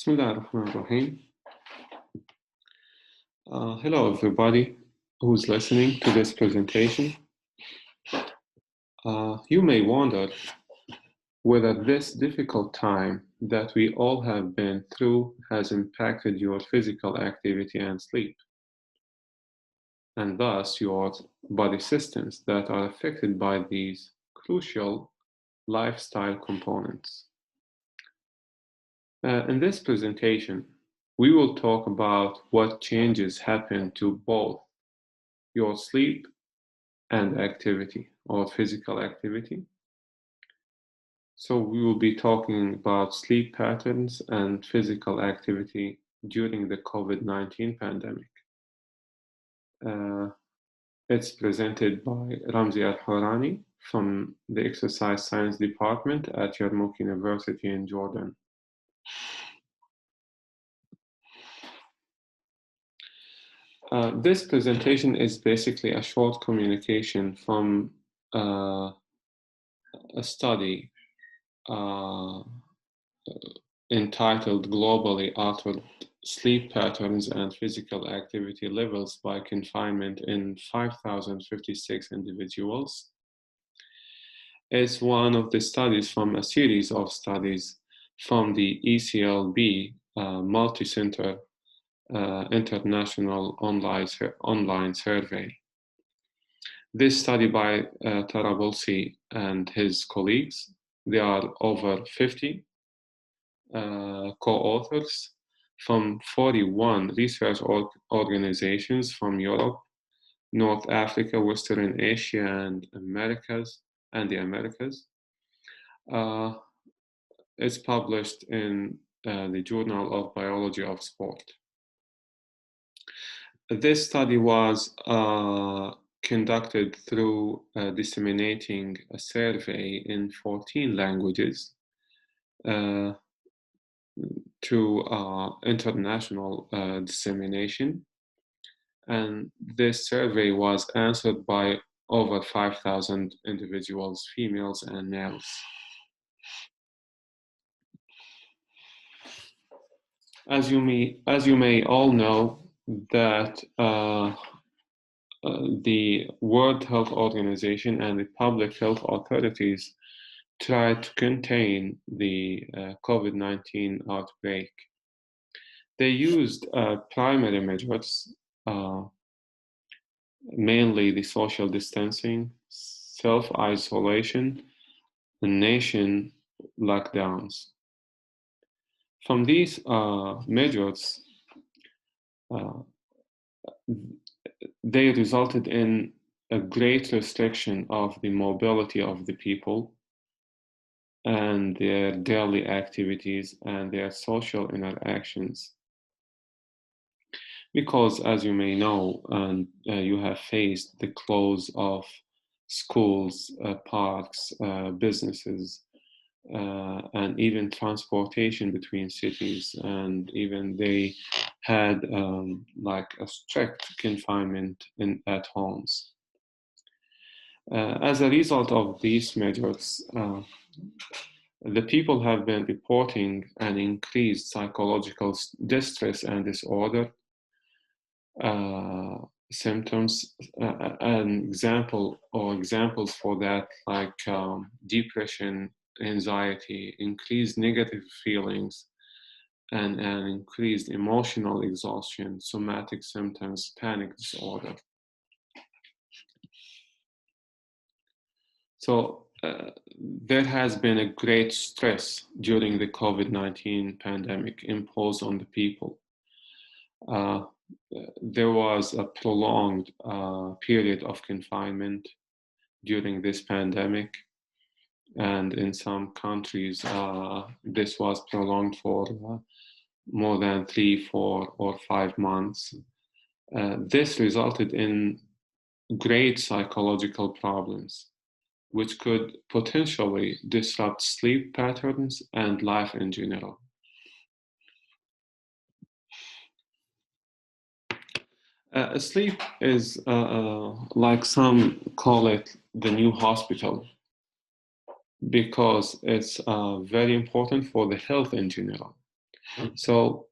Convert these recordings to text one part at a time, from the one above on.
Bismillah ar-Rahman ar-Rahim. Hello, everybody who's listening to this presentation. You may wonder whether this difficult time that we all have been through has impacted your physical activity and sleep, and thus your body systems that are affected by these crucial lifestyle components. In this presentation, we will talk about what changes happen to both your sleep and activity or physical activity. So we will be talking about sleep patterns and physical activity during the COVID-19 pandemic. It's presented by Ramzi Al-Horani from the Exercise Science Department at Yarmouk University in Jordan. This presentation is basically a short communication from a study entitled Globally Altered Sleep Patterns and Physical Activity Levels by Confinement in 5,056 Individuals. It's one of the studies from a series of studies from the ECLB multi-center international online survey. This study by Tarabulsi and his colleagues, they are over 50 co-authors from 41 research organizations from Europe, North Africa, Western Asia, and the Americas. It's published in the Journal of Biology of Sport. This study was conducted through disseminating a survey in 14 languages to international dissemination. And this survey was answered by over 5,000 individuals, females and males. As you may all know, that the World Health Organization and the public health authorities tried to contain the COVID-19 outbreak. They used primary measures, mainly the social distancing, self-isolation, and nation lockdowns. From these measures, they resulted in a great restriction of the mobility of the people and their daily activities and their social interactions. Because, as you may know, and you have faced the close of schools, parks, businesses, and even transportation between cities, and even they had like a strict confinement at homes. As a result of these measures, the people have been reporting an increased psychological distress and disorder symptoms. An example or examples for that, like depression, anxiety, increased negative feelings, and increased emotional exhaustion, somatic symptoms, panic disorder. So there has been a great stress during the COVID-19 pandemic imposed on the people. There was a prolonged period of confinement during this pandemic. And in some countries, this was prolonged for more than 3, 4, or 5 months. This resulted in great psychological problems, which could potentially disrupt sleep patterns and life in general. Sleep is, like some call it, the new hospital, because it's very important for the health in general. So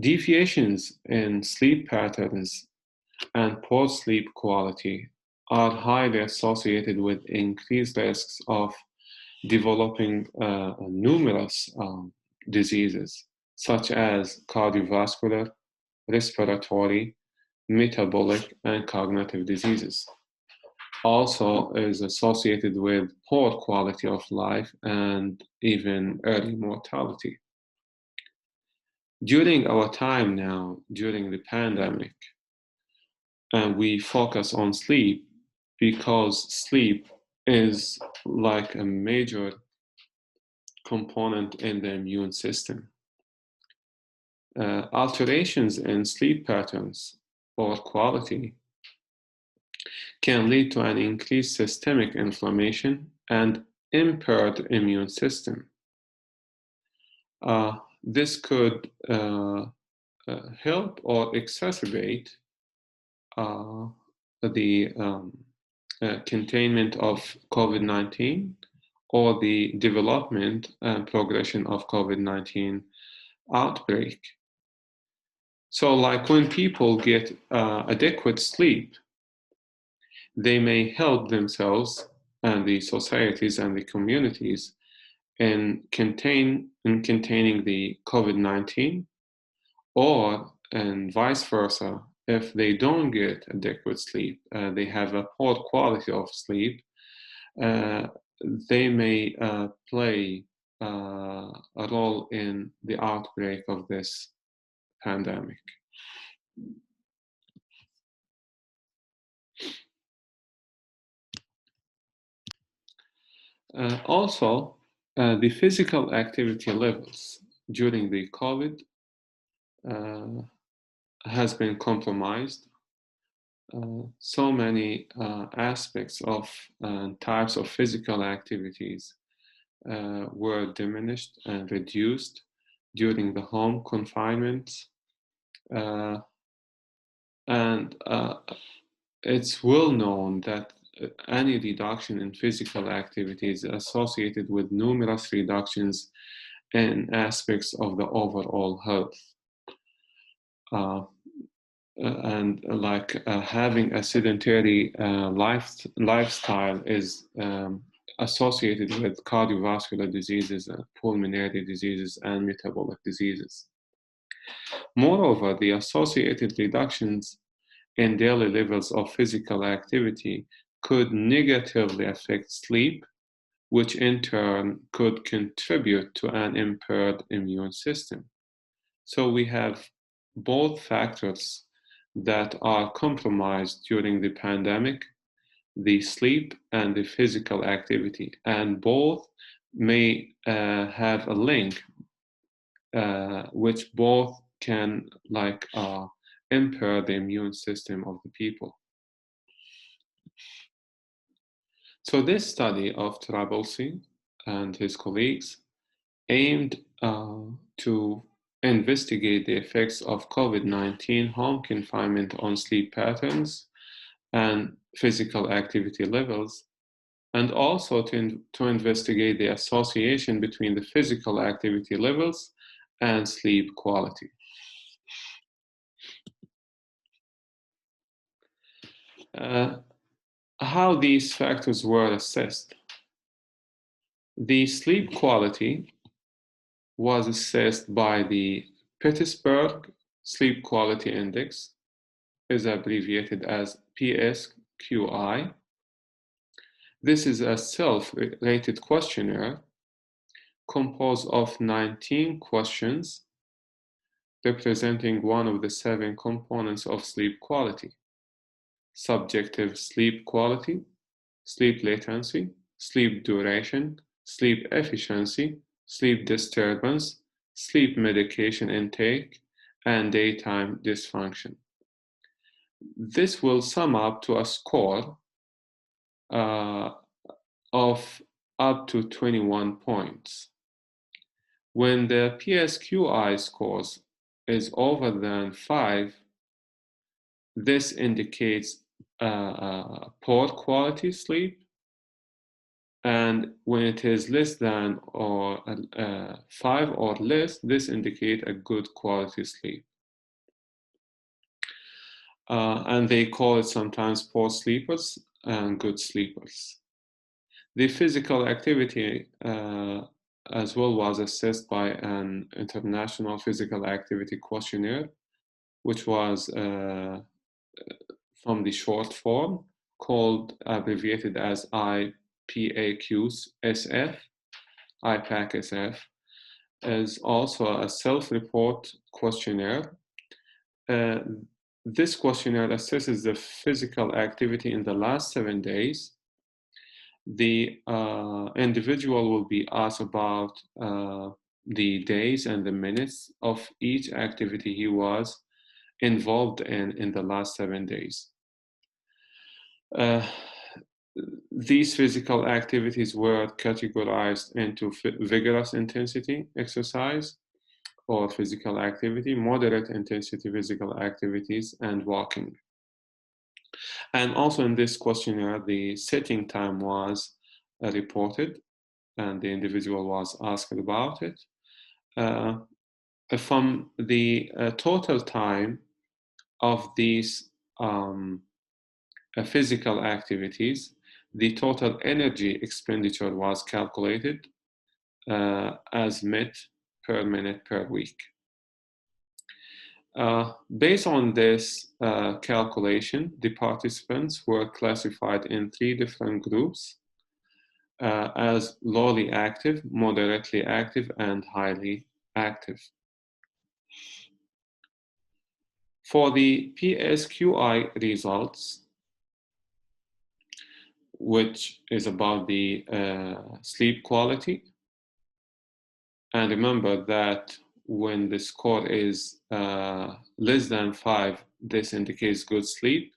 deviations in sleep patterns and poor sleep quality are highly associated with increased risks of developing numerous diseases, such as cardiovascular, respiratory, metabolic, and cognitive diseases. Also is associated with poor quality of life and even early mortality. During our time now, during the pandemic, and we focus on sleep because sleep is like a major component in the immune system. Alterations in sleep patterns or quality can lead to an increased systemic inflammation and impaired immune system. This could help or exacerbate the containment of COVID-19 or the development and progression of COVID-19 outbreak. So like when people get adequate sleep, they may help themselves and the societies and the communities in containing the COVID-19, or and vice versa. If they don't get adequate sleep, they have a poor quality of sleep, they may play a role in the outbreak of this pandemic. Also, the physical activity levels during the COVID has been compromised. So many aspects of types of physical activities were diminished and reduced during the home confinement. And it's well known that any reduction in physical activity is associated with numerous reductions in aspects of the overall health. And like having a sedentary lifestyle is associated with cardiovascular diseases, pulmonary diseases, and metabolic diseases. Moreover, the associated reductions in daily levels of physical activity could negatively affect sleep, which in turn could contribute to an impaired immune system. So we have both factors that are compromised during the pandemic, the sleep and the physical activity, and both may have a link, which both can impair the immune system of the people. So this study of Trabelsi and his colleagues aimed to investigate the effects of COVID-19 home confinement on sleep patterns and physical activity levels, and also to investigate the association between the physical activity levels and sleep quality. How these factors were assessed. The sleep quality was assessed by the Pittsburgh Sleep Quality Index, is abbreviated as PSQI. This is a self-rated questionnaire composed of 19 questions representing one of the 7 components of sleep quality: subjective sleep quality, sleep latency, sleep duration, sleep efficiency, sleep disturbance, sleep medication intake, and daytime dysfunction. This will sum up to a score of up to 21 points. When the PSQI scores is over than 5, this indicates poor quality sleep, And when it is less than or 5 or less, this indicates a good quality sleep. And they call it sometimes poor sleepers and good sleepers. The physical activity as well was assessed by an international physical activity questionnaire, which was from the short form called, abbreviated as IPAQ-SF. IPAQ-SF is also a self-report questionnaire. This questionnaire assesses the physical activity in the last 7 days. The individual will be asked about the days and the minutes of each activity he was involved in the last 7 days. These physical activities were categorized into vigorous intensity exercise or physical activity, moderate intensity physical activities, and walking. And also in this questionnaire, the sitting time was reported, and the individual was asked about it. From the total time of these physical activities, the total energy expenditure was calculated as MET per minute per week. Based on this calculation, the participants were classified in 3 different groups as lowly active, moderately active, and highly active. For the PSQI results, which is about the sleep quality, and remember that when the score is less than 5, this indicates good sleep,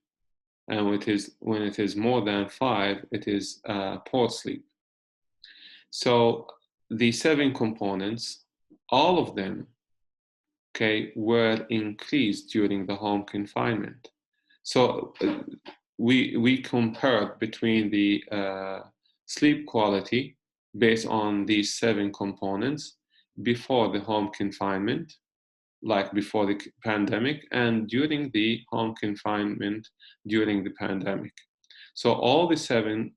and when it is more than 5, it is poor sleep. So the 7 components, all of them, okay, were increased during the home confinement. So we compared between the sleep quality based on these 7 components before the home confinement, like before the pandemic, and during the home confinement during the pandemic. So all the 7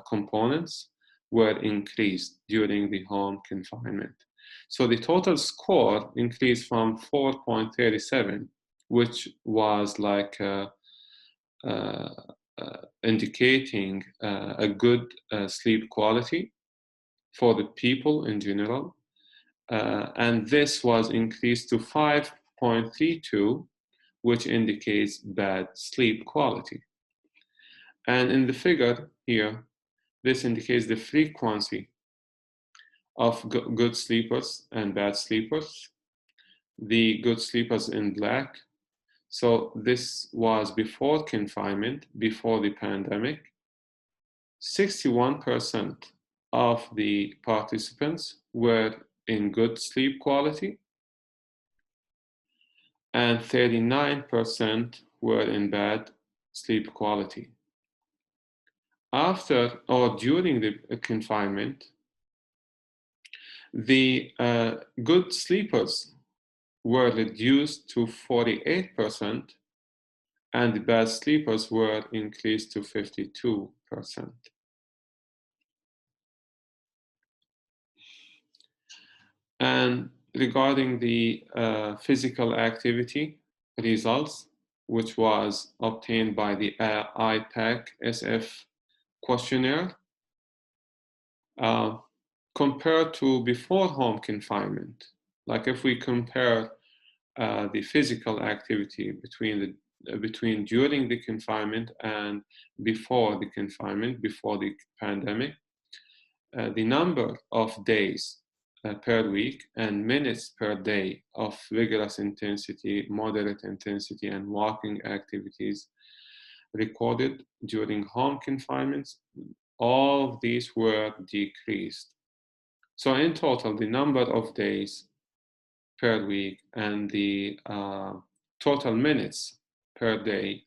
components were increased during the home confinement. So the total score increased from 4.37, which was like indicating a good sleep quality for the people in general. And this was increased to 5.32, which indicates bad sleep quality. And in the figure here, this indicates the frequency of good sleepers and bad sleepers. The good sleepers in black. So this was before confinement, before the pandemic. 61% of the participants were in good sleep quality, and 39% were in bad sleep quality. After or during the confinement, the good sleepers were reduced to 48%, and the bad sleepers were increased to 52%. And regarding the physical activity results, which was obtained by the IPAQ-SF questionnaire, compared to before home confinement, like if we compare the physical activity between during the confinement and before the confinement, before the pandemic, the number of days per week and minutes per day of vigorous intensity, moderate intensity, and walking activities recorded during home confinements, all of these were decreased. So in total, the number of days per week and the total minutes per day,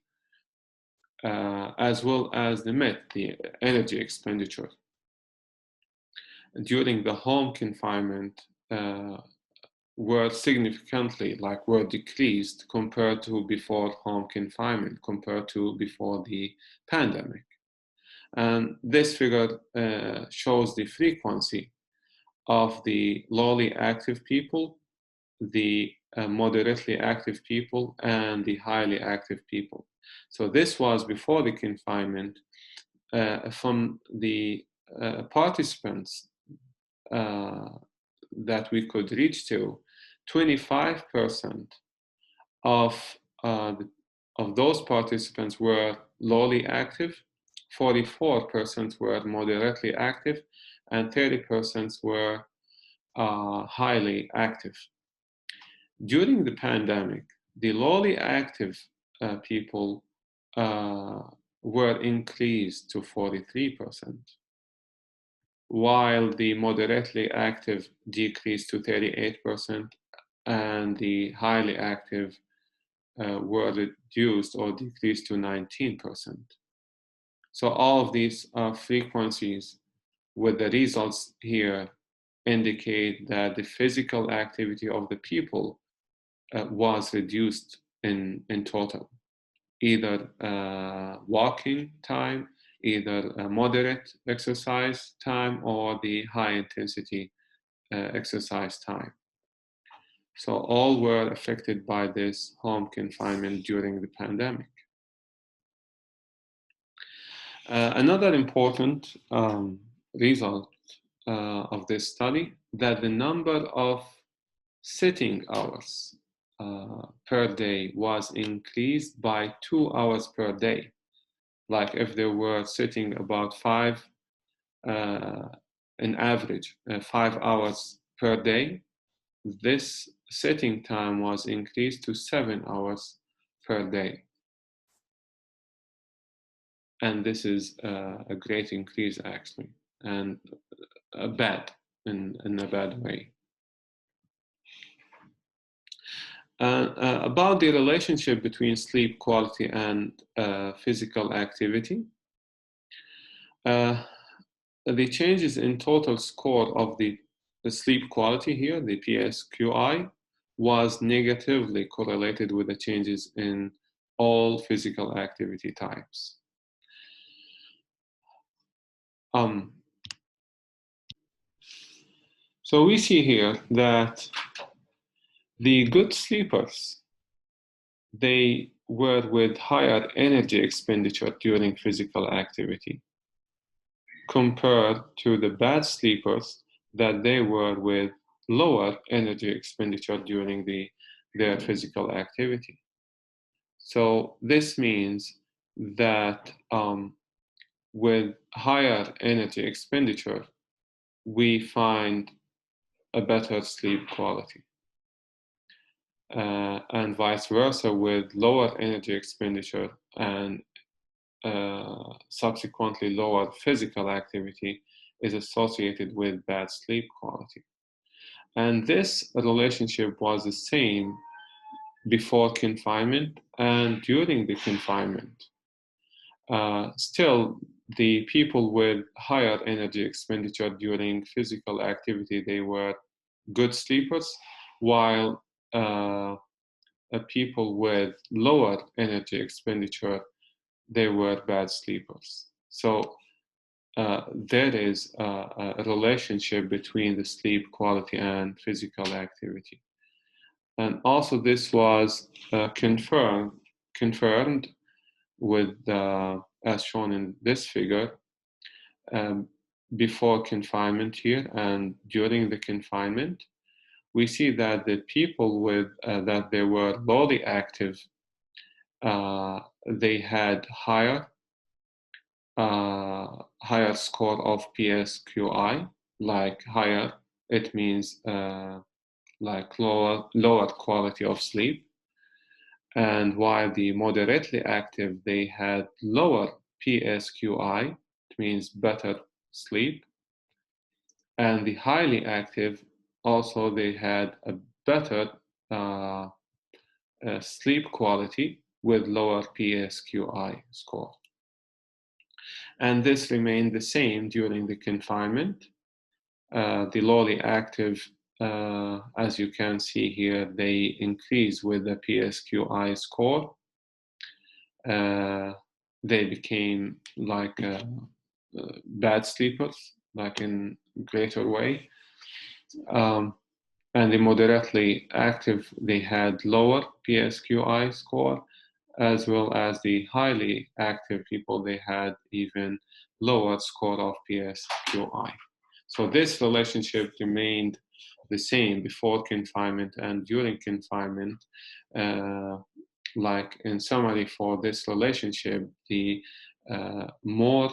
as well as the MET, the energy expenditure, during the home confinement were significantly, were decreased compared to before home confinement, compared to before the pandemic. And this figure shows the frequency of the lowly active people, the moderately active people, and the highly active people. So this was before the confinement. From the participants that we could reach to, 25% of those participants were lowly active, 44% were moderately active, and 30% were highly active. During the pandemic, the lowly active people were increased to 43%, while the moderately active decreased to 38%, and the highly active were reduced or decreased to 19%. So all of these frequencies with the results here indicate that the physical activity of the people was reduced in total, either walking time, either moderate exercise time, or the high intensity exercise time. So all were affected by this home confinement during the pandemic. Another important result of this study, that the number of sitting hours per day was increased by 2 hours per day. Like if they were sitting about an average 5 hours per day, this sitting time was increased to 7 hours per day. And this is a great increase, actually, and bad in a bad way. About the relationship between sleep quality and physical activity, the changes in total score of the sleep quality here, the PSQI, was negatively correlated with the changes in all physical activity types. So we see here that the good sleepers, they were with higher energy expenditure during physical activity, compared to the bad sleepers, that they were with lower energy expenditure during their physical activity. So this means that with higher energy expenditure, we find a better sleep quality. And vice versa, with lower energy expenditure and subsequently lower physical activity, is associated with bad sleep quality. And this relationship was the same before confinement and during the confinement. Still, the people with higher energy expenditure during physical activity, they were good sleepers, while people with lower energy expenditure, they were bad sleepers. So there is a relationship between the sleep quality and physical activity. And also this was confirmed with, as shown in this figure, before confinement here and during the confinement. We see that the people with that they were lowly active, they had higher score of PSQI. Like higher, it means like lower quality of sleep. And while the moderately active, they had lower PSQI, it means better sleep. And the highly active, also they had a better sleep quality with lower PSQI score. And this remained the same during the confinement. The lowly active, as you can see here, they increase with the PSQI score. They became like bad sleepers, like in greater way. And the moderately active, they had lower PSQI score, as well as the highly active people, they had even lower score of PSQI. So this relationship remained the same before confinement and during confinement. Like in summary for this relationship, the more the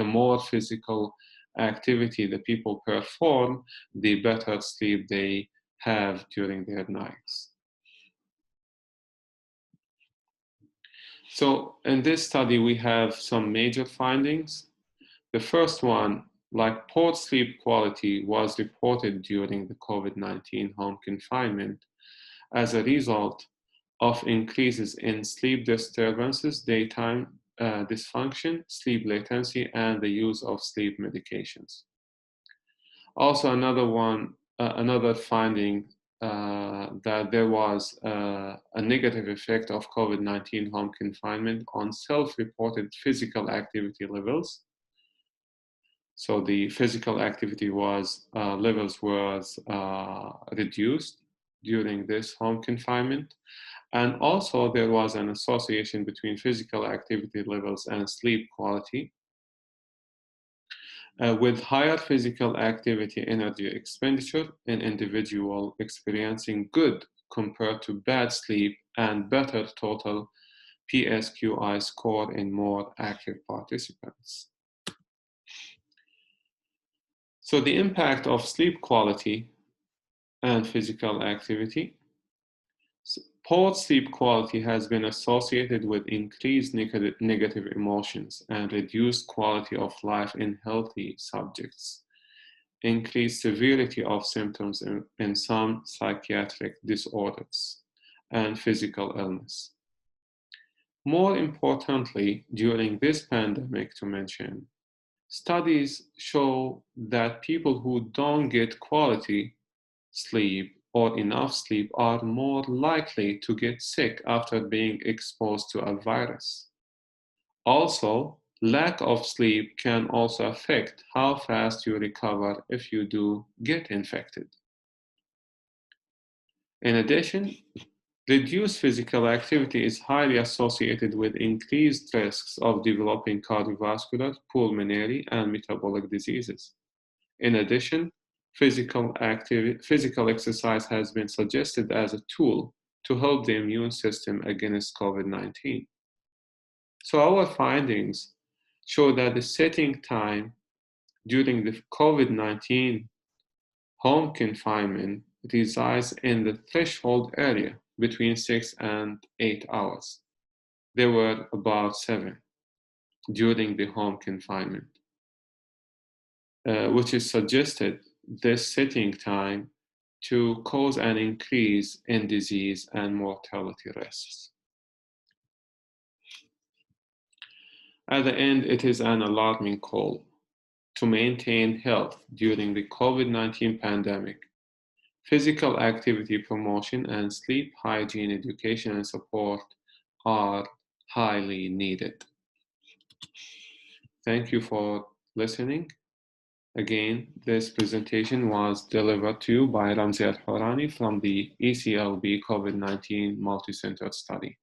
more physical activity the people perform, the better sleep they have during their nights. So in this study, we have some major findings. The first one, like poor sleep quality was reported during the COVID-19 home confinement as a result of increases in sleep disturbances, daytime dysfunction, sleep latency, and the use of sleep medications. Also, another finding that there was a negative effect of COVID-19 home confinement on self-reported physical activity levels. So the physical activity levels was reduced during this home confinement. And also there was an association between physical activity levels and sleep quality. With higher physical activity energy expenditure in individual experiencing good compared to bad sleep and better total PSQI score in more active participants. So the impact of sleep quality and physical activity. Poor sleep quality has been associated with increased negative emotions and reduced quality of life in healthy subjects, increased severity of symptoms in some psychiatric disorders, and physical illness. More importantly, during this pandemic, to mention, studies show that people who don't get quality sleep or enough sleep are more likely to get sick after being exposed to a virus. Also, lack of sleep can also affect how fast you recover if you do get infected. In addition, reduced physical activity is highly associated with increased risks of developing cardiovascular, pulmonary, and metabolic diseases. In addition, physical exercise has been suggested as a tool to help the immune system against COVID-19. So our findings show that the setting time during the COVID-19 home confinement resides in the threshold area between 6 and 8 hours. There were about 7 during the home confinement, which is suggested this sitting time to cause an increase in disease and mortality risks. At the end, it is an alarming call to maintain health during the COVID-19 pandemic. Physical activity promotion and sleep hygiene education and support are highly needed. Thank you for listening. Again, this presentation was delivered to you by Ramzi Al-Horani from the ECLB COVID-19 Multi-Center Study.